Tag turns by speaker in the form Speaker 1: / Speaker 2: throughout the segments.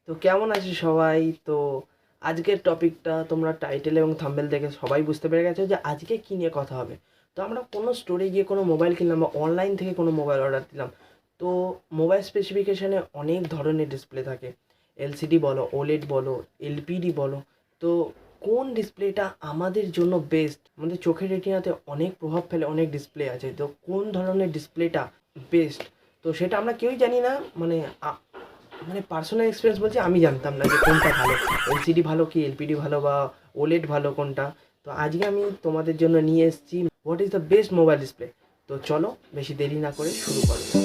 Speaker 1: তো কেমন আছো সবাই? তো আজকের টপিকটা তোমরা টাইটেল এবং থাম্বনেল দেখে সবাই বুঝতে পেরে গেছো যে আজকে কী নিয়ে কথা হবে। তো আমরা কোনো স্টোরে গিয়ে কোনো মোবাইল কিনলাম বা অনলাইন থেকে কোনো মোবাইল অর্ডার দিলাম। তো মোবাইল স্পেসিফিকেশানে অনেক ধরনের ডিসপ্লে থাকে। এলসিডি বলো, ওলেড বলো, এলপিডি বলো। তো কোন ডিসপ্লেটা আমাদের জন্য বেস্ট? আমাদের চোখের রেটিনাতে অনেক প্রভাব ফেলে অনেক ডিসপ্লে আছে। তো কোন ধরনের ডিসপ্লেটা বেস্ট? তো সেটা আমরা কেউই জানি না। মানে পার্সোনাল এক্সপিরিয়েন্স বলছি, আমি জানতাম না যে কোনটা ভালো, এলসিডি ভালো কি এলপিডি ভালো বা ওলেড ভালো কোনটা। তো আজকে আমি তোমাদের জন্য নিয়ে এসেছি what is the best mobile display. তো চলো বেশি দেরি না করে শুরু করা যাক।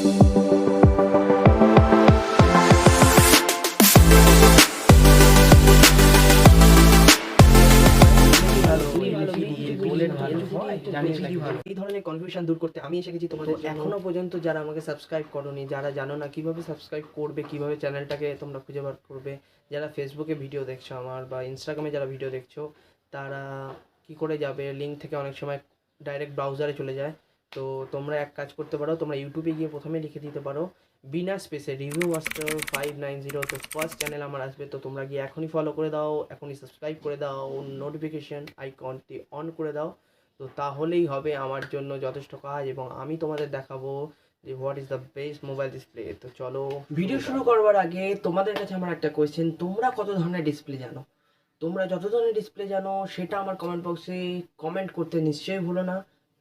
Speaker 1: এই ধরনের কনফিউশন দূর করতে আমি এসে গেছি তোমাদের জন্য। এখনো পর্যন্ত যারা আমাকে সাবস্ক্রাইব করোনি, যারা জানো না কিভাবে সাবস্ক্রাইব করবে, কিভাবে চ্যানেলটাকে তোমরা খুঁজে বার করবে, যারা ফেসবুকে ভিডিও দেখছো আমার বা ইনস্টাগ্রামে যারা ভিডিও দেখছো, তারা কি করে যাবে? লিঙ্ক থেকে অনেক সময় ডাইরেক্ট ব্রাউজারে চলে যায়। তো তোমরা এক কাজ করতে পারো, তোমরা ইউটিউবে গিয়ে প্রথমে লিখে দিতে পারো বিনা স্পেসে রিভিউ মাস্টার 590। তো ফার্স্ট চ্যানেল আমার আসবে। তো তোমরা গিয়ে এখনই ফলো করে দাও, এখনই সাবস্ক্রাইব করে দাও, নোটিফিকেশন আইকনটি অন করে দাও। তো তাহলেই হবে আমার জন্য যথেষ্ট কাজ এবং আমি তোমাদের দেখাবো যে what is the best mobile display. তো চলো ভিডিও শুরু করবার আগে তোমাদের কাছে আমার একটা কোয়েশ্চেন, তোমরা কত ধরনের ডিসপ্লে জানো? তোমরা যত ধরনের ডিসপ্লে জানো সেটা আমার কমেন্ট বক্সে কমেন্ট করতে নিশ্চয়ই ভুলো না।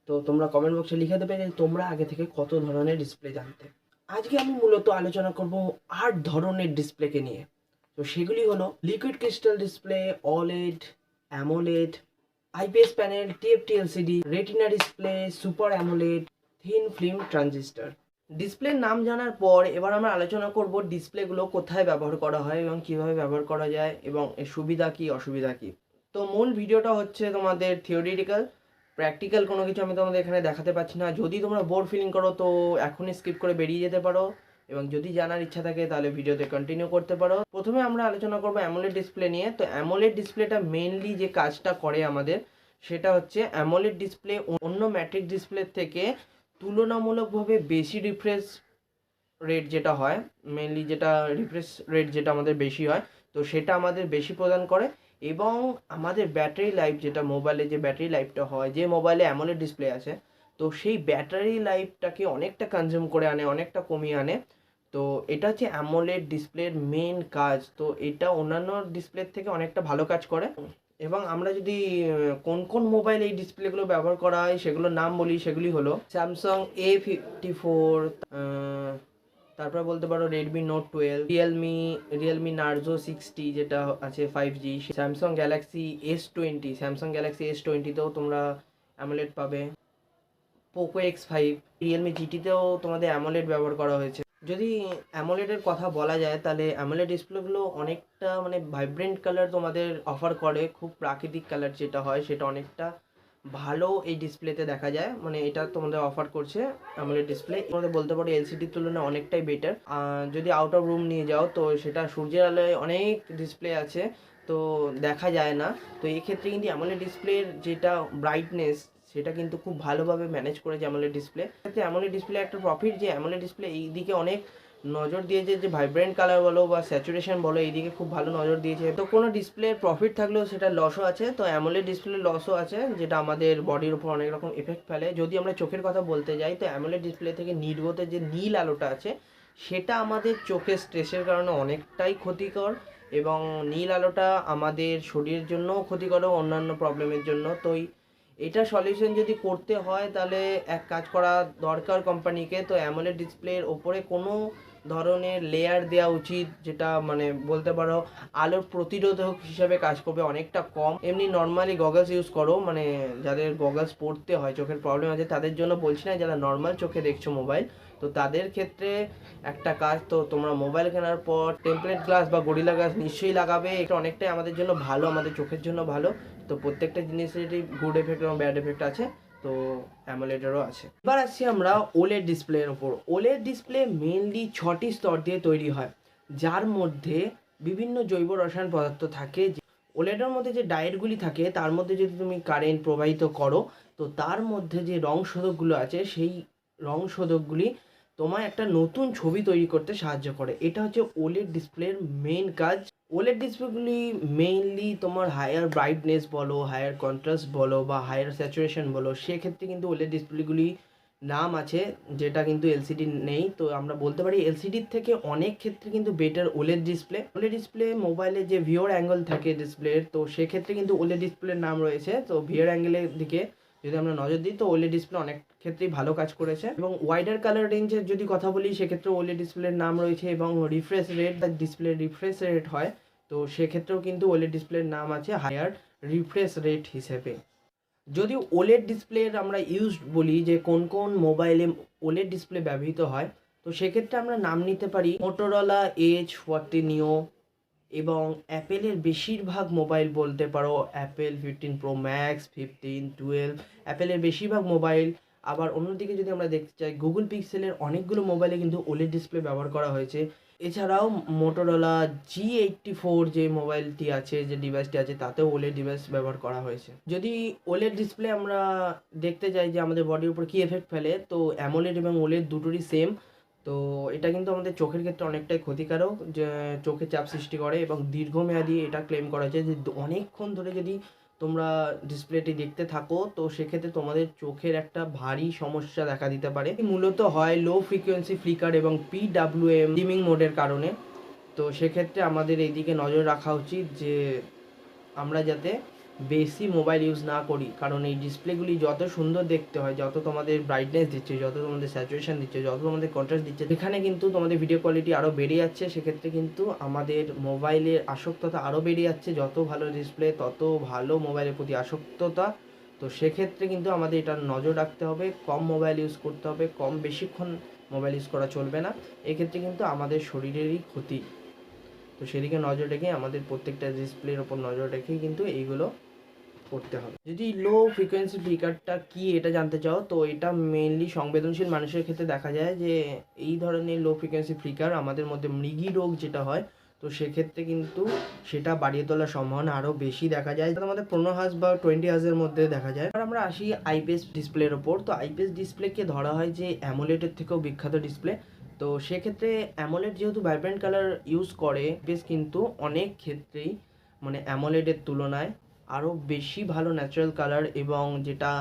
Speaker 1: তো তোমরা কমেন্ট বক্সে লিখে দেবে যে তোমরা আগে থেকে কত ধরনের ডিসপ্লে জানতে। আজকে আমি মূলত আলোচনা করব 8 ধরনের ডিসপ্লেকে নিয়ে। তো সেগুলি হলো liquid crystal display, OLED, AMOLED, IPS panel, TFT LCD, retina display, super AMOLED, thin film transistor. ডিসপ্লের নাম জানার পর এবার আমরা আলোচনা করব ডিসপ্লেগুলো কোথায় ব্যবহার করা হয় এবং কিভাবে ব্যবহার করা যায় এবং এর সুবিধা কি অসুবিধা কি। তো মূল ভিডিওটা হচ্ছে তোমাদের থিওরিটিক্যাল, প্র্যাকটিক্যাল কোনো কিছু আমি তোমাদের এখানে দেখাতে পারছি না। যদি তোমরা বোর ফিলিং করো তো এখনই স্কিপ করে বেরিয়ে যেতে পারো এবং যদি জানার ইচ্ছা থাকে তাহলে ভিডিওতে কন্টিনিউ করতে পারো। প্রথমে আমরা আলোচনা করবো অ্যামোলেড ডিসপ্লে নিয়ে। তো অ্যামোলেড ডিসপ্লেটা মেনলি যে কাজটা করে আমাদের সেটা হচ্ছে অ্যামোলেড ডিসপ্লে অন্য ম্যাট্রিক ডিসপ্লের থেকে তুলনামূলকভাবে বেশি রিফ্রেশ রেট যেটা হয়, মেনলি যেটা রিফ্রেশ রেট যেটা আমাদের বেশি হয়, তো সেটা আমাদের বেশি প্রদান করে এবং আমাদের ব্যাটারি লাইফ, যেটা মোবাইলে যে ব্যাটারি লাইফটা হয়, যে মোবাইলে অ্যামোলেড ডিসপ্লে আছে, তো সেই ব্যাটারি লাইফটাকে অনেকটা কনজিউম করে আনে, অনেকটা কমিয়ে আনে। তো এটা হচ্ছে অ্যামোলেড ডিসপ্লের মেন কাজ। তো এটা অন্যান্য ডিসপ্লের থেকে অনেকটা ভালো কাজ করে। এবং আমরা যদি কোন কোন মোবাইল এই ডিসপ্লেগুলো ব্যবহার করা হয় সেগুলোর নাম বলি, সেগুলি হলো স্যামসাং A54, তারপর বলতে পারো রেডমি নোট 12, রিয়েলমি নার্জো 60 যেটা আছে 5G, Samsung Galaxy S20, Samsung Galaxy S20তেও তোমরা অ্যামোলেড পাবে, পোকো X5, রিয়েলমি জিটিতেও তোমাদের অ্যামোলেড ব্যবহার করা হয়েছে। যদি অ্যামোলেডের কথা বলা যায় তাহলে অ্যামোলেড ডিসপ্লেগুলো অনেকটা ভাইব্রেন্ট কালার তোমাদের অফার করে, খুব প্রাকৃতিক কালার যেটা হয় সেটা অনেকটা ভালো এই ডিসপ্লেতে দেখা যায়। এটা তোমাদের অফার করছে অ্যামোলেড ডিসপ্লে। তোমাদের বলতে পারো এলসিডির তুলনায় অনেকটাই বেটার। যদি আউট অফ রুম নিয়ে যাও তো সেটা সূর্যের আলোয় অনেক ডিসপ্লে আছে তো দেখা যায় না। তো এক্ষেত্রে কিন্তু অ্যামোলেড ডিসপ্লের যেটা ব্রাইটনেস সেটা কিন্তু খুব ভালোভাবে ম্যানেজ করেছে অ্যামোলেড ডিসপ্লে। অ্যামোলেড ডিসপ্লে একটা প্রফিট যে অ্যামোলেড ডিসপ্লে এই দিকে অনেক নজর দিয়েছে, যে ভাইব্রেন্ট কালার বলো বা স্যাচুরেশন বলো এই দিকে খুব ভালো নজর দিয়েছে। তো কোনো ডিসপ্লের প্রফিট থাকলেও সেটা লসও আছে, তো অ্যামোলেড ডিসপ্লের লসও আছে যেটা আমাদের বডির উপর অনেক রকম এফেক্ট ফেলে। যদি আমরা চোখের কথা বলতে যাই তো অ্যামোলেড ডিসপ্লে থেকে নির্গত যে নীল আলোটা আছে সেটা আমাদের চোখের স্ট্রেসের কারণে অনেকটাই ক্ষতিকর এবং নীল আলোটা আমাদের শরীরের জন্যও ক্ষতিকর, অন্যান্য প্রবলেমের জন্য। তো এটা সলিউশন যদি করতে হয় তাহলে এক কাজ করা দরকার কোম্পানিকে, তো অ্যামোলেড ডিসপ্লের ওপরে কোনো ধরনের লেয়ার দেওয়া উচিত, যেটা বলতে পারো আলোর প্রতিরোধক হিসাবে কাজ করবে অনেকটা কম। এমনি নর্মালি গগলস ইউজ করো, যাদের গগলস পড়তে হয়, চোখের প্রবলেম আছে তাদের জন্য বলছি না, যারা নর্মাল চোখে দেখছো মোবাইল তো তাদের ক্ষেত্রে একটা কাজ, তো তোমরা মোবাইল কেনার পর টেমপ্লেট গ্লাস বা গরিলা গ্লাস নিশ্চয়ই লাগাবে। এটা অনেকটাই আমাদের জন্য ভালো, আমাদের চোখের জন্য ভালো। তো প্রত্যেকটা জিনিসেরই গুড এফেক্ট এবং ব্যাড এফেক্ট আছে, তো অ্যামোলেডেরও আছে। এবার আসছি আমরা ওলেড ডিসপ্লের ওপর। ওলেড ডিসপ্লে মেনলি 6টি স্তর দিয়ে তৈরি হয়, যার মধ্যে বিভিন্ন জৈব রসায়ন পদার্থ থাকে। ওলেডের মধ্যে যে ডায়েটগুলি থাকে তার মধ্যে যদি তুমি কারেন্ট প্রবাহিত করো তো তার মধ্যে যে রং শোধকগুলো আছে সেই রং শোধকগুলি তোমায় একটা নতুন ছবি তৈরি করতে সাহায্য করে। এটা হচ্ছে ওলেড ডিসপ্লের মেইন কাজ। ওলেড ডিসপ্লেগুলি মেইনলি তোমার হায়ার ব্রাইটনেস বলো, হায়ার কন্ট্রাস্ট বলো বা হায়ার স্যাচুরেশন বলো, সেক্ষেত্রে কিন্তু ওলেড ডিসপ্লেগুলি নাম আছে, যেটা কিন্তু এলসিডি নেই। তো আমরা বলতে পারি এলসিডির থেকে অনেক ক্ষেত্রে কিন্তু better OLED display. OLED display মোবাইলে যে ভিওর অ্যাঙ্গেল থাকে ডিসপ্লের, তো সেক্ষেত্রে কিন্তু ওলেড ডিসপ্লের নাম রয়েছে। তো ভিওর অ্যাঙ্গেলের দিকে যদি আমরা নজর দিই তো ওলেড ডিসপ্লে অনেক ক্ষেত্রেই ভালো কাজ করেছে। এবং ওয়াইডার কালার রেঞ্জের যদি কথা বলি সেক্ষেত্রে ওলেড ডিসপ্লের নাম রয়েছে। এবং refresh rate, display refresh rate হয়, তো সেক্ষেত্রেও কিন্তু ওলেড ডিসপ্লের নাম আছে হায়ার রিফ্রেশ রেট হিসেবে। যদি ওলেড ডিসপ্লের আমরা ইউজ বলি যে কোন কোন মোবাইলে ওলেড ডিসপ্লে ব্যবহৃত হয়, তো সেক্ষেত্রে আমরা নাম নিতে পারি মোটোরোলা H40 নিও এবং অ্যাপেলের বেশিরভাগ মোবাইল বলতে পারো অ্যাপেল 15 প্রো ম্যাক্স, 15, 12, অ্যাপেলের বেশিরভাগ মোবাইল। আবার অন্যদিকে যদি আমরা দেখতে চাই গুগল পিক্সেলের অনেকগুলো মোবাইলে কিন্তু ওলেড ডিসপ্লে ব্যবহার করা হয়েছে। এছাড়াও মোটোরোলা G84 যে মোবাইলটি আছে, যে ডিভাইসটি আছে, তাতেও ওলেড ডিভাইস ব্যবহার করা হয়েছে। যদি ওলেড ডিসপ্লে আমরা দেখতে যাই যে আমাদের বডির উপর কী এফেক্ট ফেলে, তো অ্যামোলেড এবং ওলেড দুটোরই সেম। তো এটা কিন্তু আমাদের চোখের ক্ষেত্রে অনেকটাই ক্ষতিকারক, যে চোখে চাপ সৃষ্টি করে এবং দীর্ঘমেয়াদী এটা ক্লেম করা হয়েছে যে অনেকক্ষণ ধরে যদি তোমরা ডিসপ্লেটি দেখতে থাকো তো সেক্ষেত্রে তোমাদের চোখের একটা ভারী সমস্যা দেখা দিতে পারে। মূলত হয় লো ফ্রিকোয়েন্সি ফ্লিকার এবং PWM ডিমিং মোডের কারণে। তো সেক্ষেত্রে আমাদের এইদিকে নজর রাখা উচিত যে আমরা যাতে বেশি মোবাইল ইউজ না করি, কারণ এই ডিসপ্লেগুলি যত সুন্দর দেখতে হয়, যত তোমাদের ব্রাইটনেস দিচ্ছে, যত তোমাদের স্যাচুরেশন দিচ্ছে, যত তোমাদের কন্ট্রাস্ট দিচ্ছে, সেখানে কিন্তু তোমাদের ভিডিও কোয়ালিটি আরও বেড়ে যাচ্ছে। সেক্ষেত্রে কিন্তু আমাদের মোবাইলের আসক্ততা আরও বেড়ে যাচ্ছে। যত ভালো ডিসপ্লে তত ভালো মোবাইলের প্রতি আসক্ততা। তো সেক্ষেত্রে কিন্তু আমাদের এটা নজর রাখতে হবে, কম মোবাইল ইউজ করতে হবে, কম বেশিক্ষণ মোবাইল ইউজ করা চলবে না। এক্ষেত্রে কিন্তু আমাদের শরীরেরই ক্ষতি। তো সেদিকে নজর রেখে আমাদের প্রত্যেকটা ডিসপ্লের ওপর নজর রেখেই কিন্তু এইগুলো করতে হবে। যদি লো ফ্রিকোয়েন্সি ফ্লিকারটা কি এটা জানতে চাও, তো এটা মেইনলি সংবেদনশীল মানুষের ক্ষেত্রে দেখা যায় যে এই ধরনের লো ফ্রিকোয়েন্সি ফ্লিকার আমাদের মধ্যে মৃগী রোগ যেটা হয়, তো সেক্ষেত্রে কিন্তু সেটা বাড়িয়ে তোলার সম্ভাবনা আরও বেশি দেখা যায়, যেটা আমাদের 15 হার্জ বা 20 হার্জের মধ্যে দেখা যায়। আর আমরা আসি আইপিএস ডিসপ্লের ওপর। তো আইপিএস ডিসপ্লেকে ধরা হয় যে অ্যামোলেডের থেকেও বিখ্যাত ডিসপ্লে। তো সেক্ষেত্রে অ্যামোলেড যেহেতু ভাইব্রেন্ট কালার ইউজ করে, বেশ কিন্তু অনেক ক্ষেত্রেই মানে অ্যামোলেডের তুলনায় আরও বেশি ভালো ন্যাচারাল কালার, এবং যেটা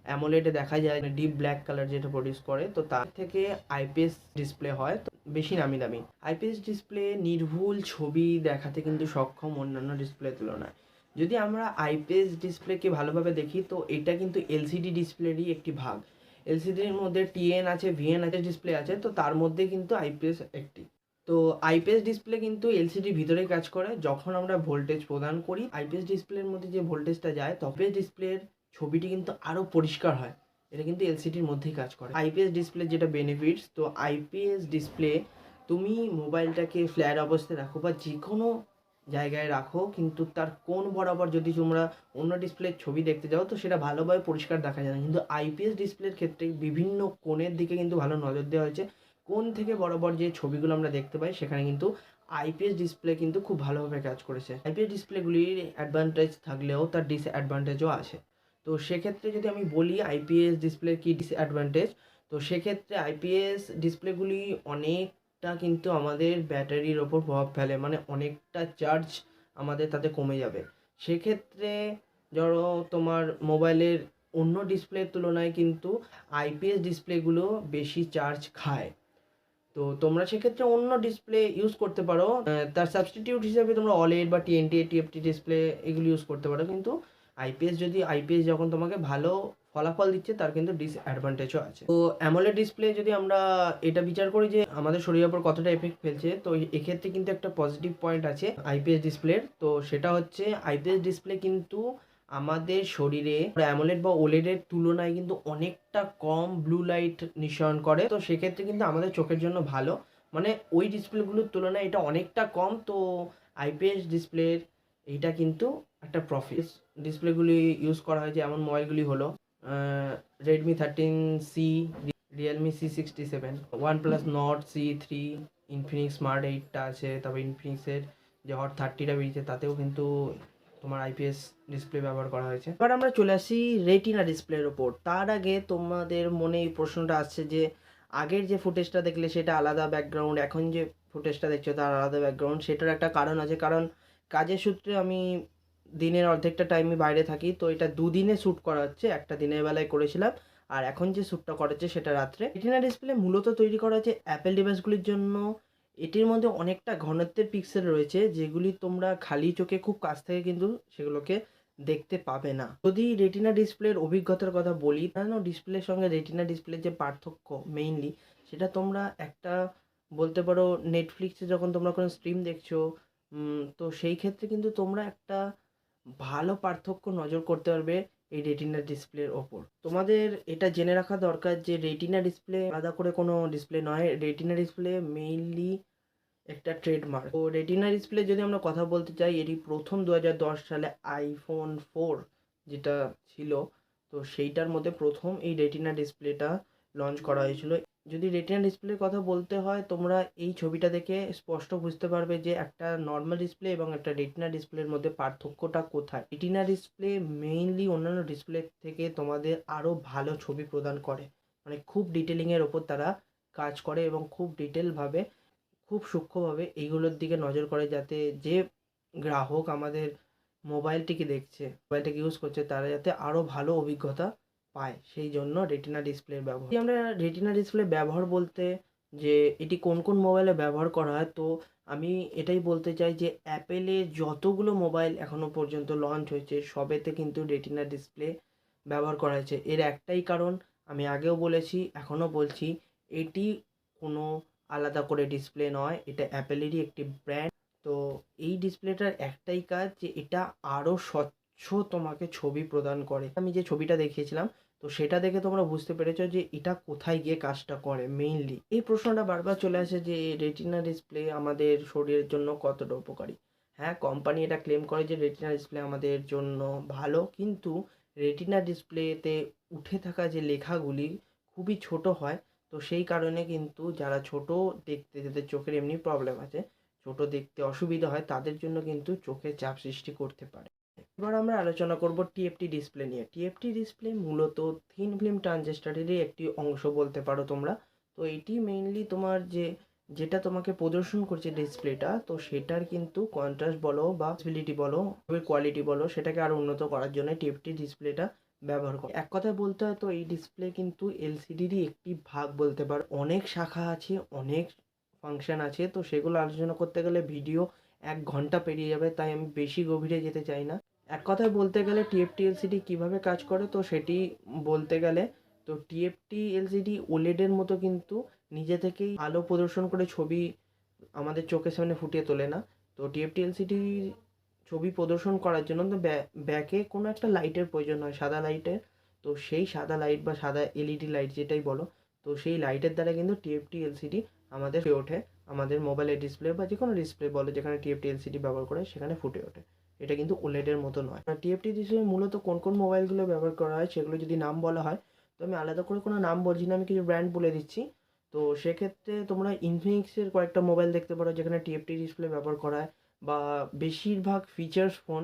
Speaker 1: অ্যামোলেডে দেখা যায় ডিপ ব্ল্যাক কালার যেটা প্রডিউস করে, তো তার থেকে আইপিএস ডিসপ্লে হয় তো বেশি নামি দামি। আইপিএস ডিসপ্লে নির্ভুল ছবি দেখাতে কিন্তু সক্ষম অন্যান্য ডিসপ্লের তুলনায়। যদি আমরা আইপিএস ডিসপ্লেকে ভালোভাবে দেখি তো এটা কিন্তু এলসিডি ডিসপ্লেরই একটি ভাগ। এলসিডির মধ্যে টিএন আছে, ভিএন আছে, ডিসপ্লে আছে, তো তার মধ্যে কিন্তু আইপিএস একটি। তো আইপিএস ডিসপ্লে কিন্তু এলসিডির ভিতরেই কাজ করে। যখন আমরা ভোল্টেজ প্রদান করি আইপিএস ডিসপ্লের মধ্যে যে ভোল্টেজটা যায়, তবে ডিসপ্লের ছবিটি কিন্তু আরও পরিষ্কার হয়। এটা কিন্তু এলসিডির মধ্যেই কাজ করে। আইপিএস ডিসপ্লে যেটা বেনিফিটস, তো আইপিএস ডিসপ্লে তুমি মোবাইলটাকে ফ্ল্যাট অবস্থায় রাখো বা যে কোনো জায়গায় রাখো, কিন্তু তার কোণ বরাবর যদি তোমরা অন্য ডিসপ্লের ছবি দেখতে যাও তো সেটা ভালোভাবে পরিষ্কার দেখা যায় না। কিন্তু আইপিএস ডিসপ্লের ক্ষেত্রে বিভিন্ন কোণের দিকে কিন্তু ভালো নজর দেওয়া হয়েছে। কোণ থেকে বরাবর যে ছবিগুলো আমরা দেখতে পাই সেখানে কিন্তু আইপিএস ডিসপ্লে কিন্তু খুব ভালোভাবে কাজ করেছে। আইপিএস ডিসপ্লেগুলির অ্যাডভান্টেজ থাকলেও তার ডিসঅ্যাডভান্টেজও আছে। তো সেক্ষেত্রে যদি আমি বলি আইপিএস ডিসপ্লের কী ডিসঅ্যাডভান্টেজ, তো সেক্ষেত্রে আইপিএস ডিসপ্লেগুলি অনেকটা কিন্তু আমাদের ব্যাটারির ওপর প্রভাব ফেলে, মানে অনেকটা চার্জ আমাদের তাতে কমে যাবে। সেক্ষেত্রে ধরো তোমার মোবাইলের অন্য ডিসপ্লের তুলনায় কিন্তু আইপিএস ডিসপ্লেগুলো বেশি চার্জ খায়। তো তোমরা সেক্ষেত্রে অন্য ডিসপ্লে ইউজ করতে পারো, তার সাবস্টিটিউট হিসাবে তোমরা OLED বা TNT TFT ডিসপ্লে এগুলো ইউজ করতে পারো। কিন্তু আইপিএস যখন তোমাকে ভালো ফলাফল দিচ্ছে তার কিন্তু ডিসঅ্যাডভান্টেজও আছে। তো অ্যামোলেড ডিসপ্লে যদি আমরা এটা বিচার করি যে আমাদের শরীরের উপর কতটা এফেক্ট ফেলছে, তো এক্ষেত্রে কিন্তু একটা পজিটিভ পয়েন্ট আছে আইপিএস ডিসপ্লের। তো সেটা হচ্ছে আইপিএস ডিসপ্লে কিন্তু আমাদের শরীরে অ্যামোলেড বা ওলেডের তুলনায় কিন্তু অনেকটা কম ব্লু লাইট নিঃসরণ করে। তো সেক্ষেত্রে কিন্তু আমাদের চোখের জন্য ভালো, মানে ওই ডিসপ্লেগুলোর তুলনায় এটা অনেকটা কম। তো আইপিএস ডিসপ্লের এইটা কিন্তু একটা প্রফিট। ডিসপ্লেগুলি ইউজ করা হয় যে এমন মোবাইলগুলি হলো Redmi 13C, Realme C67, OnePlus Nord C3, Infinix smart 8টা আছে, তারপর ইনফিনিক্সের যে হট 30টা বেরিয়েছে তাতেও কিন্তু তোমার আইপিএস ডিসপ্লে ব্যবহার করা হয়েছে। এবার আমরা চলে আসি রেটিনা ডিসপ্লের ওপর। তার আগে তোমাদের মনে এই প্রশ্নটা আসছে যে আগের যে ফুটেজটা দেখলে সেটা আলাদা ব্যাকগ্রাউন্ড, এখন যে ফুটেজটা দেখছো তার আলাদা ব্যাকগ্রাউন্ড। সেটার একটা কারণ আছে, কারণ কাজের সূত্রে আমি দিনের অর্ধেকটা টাইমই বাইরে থাকি, তো এটা দুদিনে শ্যুট করা হচ্ছে, একটা দিনের বেলায় করেছিলাম আর এখন যে শ্যুটটা করেছে সেটা রাত্রে। রেটিনা ডিসপ্লে মূলত তৈরি করা হচ্ছে অ্যাপেল ডিভাইসগুলির জন্য। এটির মধ্যে অনেকটা ঘনত্বের পিক্সেল রয়েছে যেগুলি তোমরা খালি চোখে খুব কাছ থেকে কিন্তু সেগুলোকে দেখতে পাবে না। যদি রেটিনা ডিসপ্লের অভিজ্ঞতার কথা বলি, অন্যান্য ডিসপ্লের সঙ্গে রেটিনা ডিসপ্লের যে পার্থক্য মেইনলি, সেটা তোমরা একটা বলতে পারো নেটফ্লিক্সে যখন তোমরা কোনো স্ট্রিম দেখছো, তো সেই ক্ষেত্রে কিন্তু তোমরা একটা ভালো পার্থক্য নজর করতে পারবে এই রেটিনা ডিসপ্লের ওপর। তোমাদের এটা জেনে রাখা দরকার যে রেটিনা ডিসপ্লে আলাদা করে কোনো ডিসপ্লে নয়, রেটিনা ডিসপ্লে মেইনলি একটা ট্রেডমার্ক। তো রেটিনা ডিসপ্লে যদি আমরা কথা বলতে চাই, এটি প্রথম 2010 সালে আইফোন 4 যেটা ছিল, তো সেইটার মধ্যে প্রথম এই রেটিনা ডিসপ্লেটা লঞ্চ করা হয়েছিল। যদি রেটিনা ডিসপ্লের কথা বলতে হয়, তোমরা এই ছবিটা দেখে স্পষ্ট বুঝতে পারবে যে একটা নর্মাল ডিসপ্লে এবং একটা রেটিনা ডিসপ্লের মধ্যে পার্থক্যটা কোথায়। রেটিনা ডিসপ্লে মেইনলি অন্যান্য ডিসপ্লে থেকে তোমাদের আরও ভালো ছবি প্রদান করে, মানে খুব ডিটেলিংয়ের ওপর তারা কাজ করে এবং খুব ডিটেলভাবে, খুব সূক্ষ্মভাবে এইগুলোর দিকে নজর করে, যাতে যে গ্রাহক আমাদের মোবাইলটিকে দেখছে, মোবাইলটাকে ইউজ করছে, তারা যাতে আরও ভালো অভিজ্ঞতা পায়, সেই জন্য রেটিনা ডিসপ্লের ব্যবহার। আমরা রেটিনা ডিসপ্লে ব্যবহার বলতে যে এটি কোন কোন মোবাইলে ব্যবহার করা হয়, তো আমি এটাই বলতে চাই যে অ্যাপেলের যতগুলো মোবাইল এখনও পর্যন্ত লঞ্চ হয়েছে সবেতে কিন্তু রেটিনা ডিসপ্লে ব্যবহার করা হয়েছে। এর একটাই কারণ, আমি আগেও বলেছি এখনও বলছি, এটি কোনো আলাদা করে ডিসপ্লে নয়, এটা অ্যাপেলেরই একটি ব্র্যান্ড। তো এই ডিসপ্লেটার একটাই কাজ যে এটা আরও স্বচ্ছ তোমাকে ছবি প্রদান করে। আমি যে ছবিটা দেখিয়েছিলাম, তো সেটা দেখে তোমরা বুঝতে পেরেছো যে এটা কোথায় গিয়ে কাজটা করে মেইনলি। এই প্রশ্নটা বারবার চলে আসে যে রেটিনা ডিসপ্লে আমাদের শরীরের জন্য কতটা উপকারী। হ্যাঁ, কোম্পানি এটা ক্লেম করে যে রেটিনা ডিসপ্লে আমাদের জন্য ভালো, কিন্তু রেটিনা ডিসপ্লেতে উঠে থাকা যে লেখাগুলি খুবই ছোট হয়, তো সেই কারণে কিন্তু যারা ছোট দেখতে, যাদের চোখের এমনি প্রবলেম আছে, ছোট দেখতে অসুবিধা হয়, তাদের জন্য কিন্তু চোখে চাপ সৃষ্টি করতে পারে। এবার আমরা আলোচনা করব টিএফটি ডিসপ্লে নিয়ে। টিএফটি ডিসপ্লে মূলত থিন ফিল্ম ট্রানজিস্টরেরই একটি অংশ বলতে পারো তোমরা। তো এটি মেইনলি তোমার যেটা তোমাকে প্রদর্শন করছে ডিসপ্লেটা, তো সেটার কিন্তু কন্ট্রাস্ট বলো বা ভিজিবিলিটি বলো, কোয়ালিটি বলো, সেটাকে আরও উন্নত করার জন্য টিএফটি ডিসপ্লেটা ব্যবহার করে। এক কথায় বলতে হয় তো এই ডিসপ্লে কিন্তু এলসিডিরই একটি ভাগ বলতে পারো। অনেক শাখা আছে, অনেক ফাংশন আছে, তো সেগুলো আলোচনা করতে গেলে ভিডিও 1 ঘন্টা পেরিয়ে যাবে, তাই আমি বেশি গভীরে যেতে চাই না। এক কথায় বলতে গেলে টিএফটি এলসিডি কীভাবে কাজ করে, তো সেটি বলতে গেলে, তো টিএফটি এলসিডি ওলেডের মতো কিন্তু নিজে থেকেই আলো প্রদর্শন করে ছবি আমাদের চোখের সামনে ফুটিয়ে তোলে না। তো টিএফটি এলসিডি ছবি প্রদর্শন করার জন্য তো ব্যাকে কোনো একটা লাইটের প্রয়োজন হয়, সাদা লাইটের। তো সেই সাদা লাইট বা সাদা এলইডি লাইট যেটাই বলো, তো সেই লাইটের দ্বারা কিন্তু টিএফটি এলসিডি আমাদের ফুটে ওঠে, আমাদের মোবাইলের ডিসপ্লে বা যে কোনো ডিসপ্লে বলো যেখানে টিএফটি এলসিডি ব্যবহার করে সেখানে ফুটে ওঠে। এটা কিন্তু ওলেডের মতো নয়। টিএফটি ডিসপ্লে মূলত কোন কোন মোবাইলগুলো ব্যবহার করা হয় সেগুলো যদি নাম বলা হয়, তো আমি আলাদা করে কোনো নাম বলছি না, আমি কিছু ব্র্যান্ড বলে দিচ্ছি। তো সেক্ষেত্রে তোমরা ইনফিনিক্সের কয়েকটা মোবাইল দেখতে পারো যেখানে টিএফটি ডিসপ্লে ব্যবহার করা হয়, বা বেশিরভাগ ফিচার্স ফোন,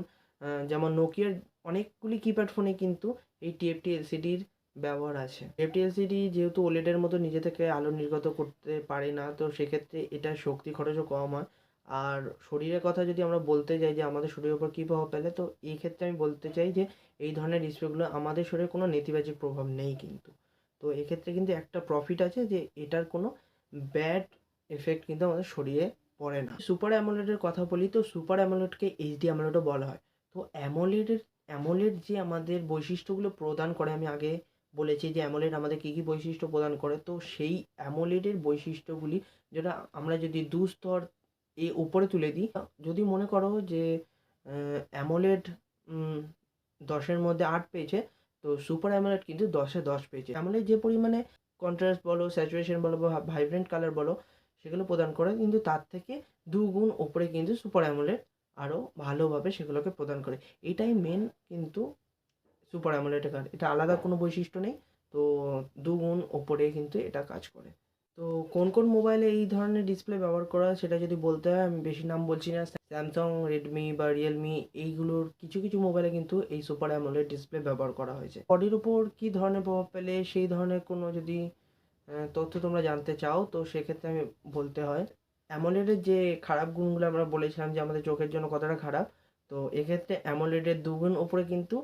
Speaker 1: যেমন নোকিয়ার অনেকগুলি কিপ্যাড ফোনে কিন্তু এই টিএফটি এলসিডির ব্যবহার আছে। টিএফটি এলসিডি যেহেতু ওলেডের মতো নিজে থেকে আলো নির্গত করতে পারে না, তো সেক্ষেত্রে এটার শক্তি খরচও কম হয়। আর শরীরের কথা যদি আমরা বলতে যাই যে আমাদের শরীরের উপর কী প্রভাব ফেলে, তো এই ক্ষেত্রে আমি বলতে চাই যে এই ধরনের ডিসপ্লেগুলো আমাদের শরীরে কোনো নেতিবাচক প্রভাব নেই কিন্তু। তো এক্ষেত্রে কিন্তু একটা প্রফিট আছে যে এটার কোনো ব্যাড এফেক্ট কিন্তু আমাদের শরীরে পড়ে না। সুপার অ্যামোলেডের কথা বলি, তো সুপার অ্যামোলেডকে এইচডি অ্যামোলেডও বলা হয়। তো অ্যামোলেড যে আমাদের বৈশিষ্ট্যগুলো প্রদান করে, আমি আগে বলেছি যে অ্যামোলেড আমাদের কী কী বৈশিষ্ট্য প্রদান করে, তো সেই অ্যামোলেডের বৈশিষ্ট্যগুলি যেটা আমরা যদি দুস্তর উপরে তুলে দিই, যদি মনে করো যে অ্যামোলেড 10-এর মধ্যে 8 পেয়েছে, তো সুপার অ্যামোলেড কিন্তু 10-এ 10 পেয়েছে। অ্যামোলেড যে পরিমাণে কন্ট্রাস্ট বলো, স্যাচুরেশন বলো বা ভাইব্রেন্ট কালার বলো, সেগুলো প্রদান করে, কিন্তু তার থেকে 2 গুণ ওপরে কিন্তু সুপার অ্যামোলেড আরও ভালোভাবে সেগুলোকে প্রদান করে। এটাই মেন কিন্তু সুপার অ্যামোলেডের কাজ, এটা আলাদা কোনো বৈশিষ্ট্য নেই। তো 2 গুণ ওপরে কিন্তু এটা কাজ করে। তো কোন কোন মোবাইলে এই ধরনের ডিসপ্লে ব্যবহার করা হয় সেটা যদি বলতে হয়, আমি বেশি নাম বলছি না, স্যামসাং, রেডমি বা রিয়েলমি, এইগুলোর কিছু কিছু মোবাইলে কিন্তু এই সুপার অ্যামোলেড ডিসপ্লে ব্যবহার করা হয়েছে। বডির উপর কী ধরনের প্রভাব ফেলে সেই ধরনের কোনো যদি তথ্য তোমরা জানতে চাও, তো সেক্ষেত্রে আমি বলতে হয় অ্যামোলেডের যে খারাপ গুণগুলো আমরা বলেছিলাম যে আমাদের চোখের জন্য কতটা খারাপ, তো এক্ষেত্রে অ্যামোলেডের দুগুণ ওপরে কিন্তু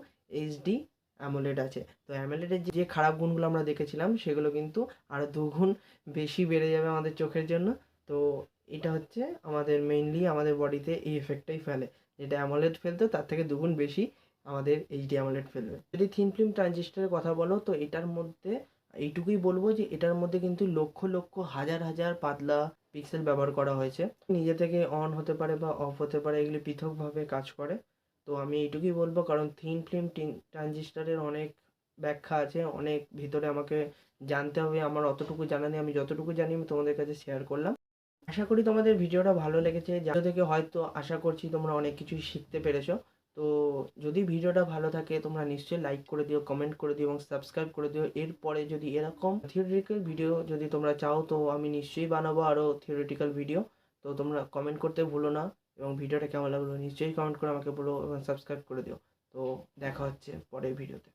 Speaker 1: এইচডি অ্যামোলেড আছে। তো অ্যামোলেডের যে খারাপ গুণগুলো আমরা দেখেছিলাম সেগুলো কিন্তু আরও দুগুণ বেশি বেড়ে যাবে আমাদের চোখের জন্য। তো এটা হচ্ছে আমাদের মেইনলি আমাদের বডিতে এই এফেক্টটাই ফেলে, যেটা অ্যামোলেড ফেলতো তার থেকে দুগুণ বেশি আমাদের এইচডি অ্যামোলেড ফেলবে। যদি থিন ফিল্ম ট্রানজিস্টারের কথা বলো, তো এটার মধ্যে এইটুকুই বলবো যে এটার মধ্যে কিন্তু লক্ষ লক্ষ হাজার হাজার পাতলা পিক্সেল ব্যবহার করা হয়েছে। নিজে থেকে অন হতে পারে বা অফ হতে পারে, এগুলি পৃথকভাবে কাজ করে। তো আমি এইটুকুই বলবো, কারণ থিন ফিল্ম ট্রানজিস্টারের অনেক ব্যাখ্যা আছে, অনেক ভিতরে আমাকে জানতে হবে, আমার অতটুকু জানা নেই, আমি যতটুকু জানি আমি তোমাদের কাছে শেয়ার করলাম। আশা করি তোমাদের ভিডিওটা ভালো লেগেছে, যা থেকে হয়তো আশা করছি তোমরা অনেক কিছুই শিখতে পেরেছো। তো যদি ভিডিওটা ভালো থাকে তোমরা নিশ্চয়ই লাইক করে দিও, কমেন্ট করে দিও এবং সাবস্ক্রাইব করে দিও। এরপরে যদি এরকম থিওরিটিক্যাল ভিডিও যদি তোমরা চাও, তো আমি নিশ্চয়ই বানাবো আরও থিওরিটিক্যাল ভিডিও। তো তোমরা কমেন্ট করতে ভুলো না, এবং ভিডিওটা কেমন লাগলো নিশ্চয়ই কমেন্ট করে আমাকে বলো এবং সাবস্ক্রাইব করে দিও। তো দেখা হচ্ছে পরের ভিডিওতে।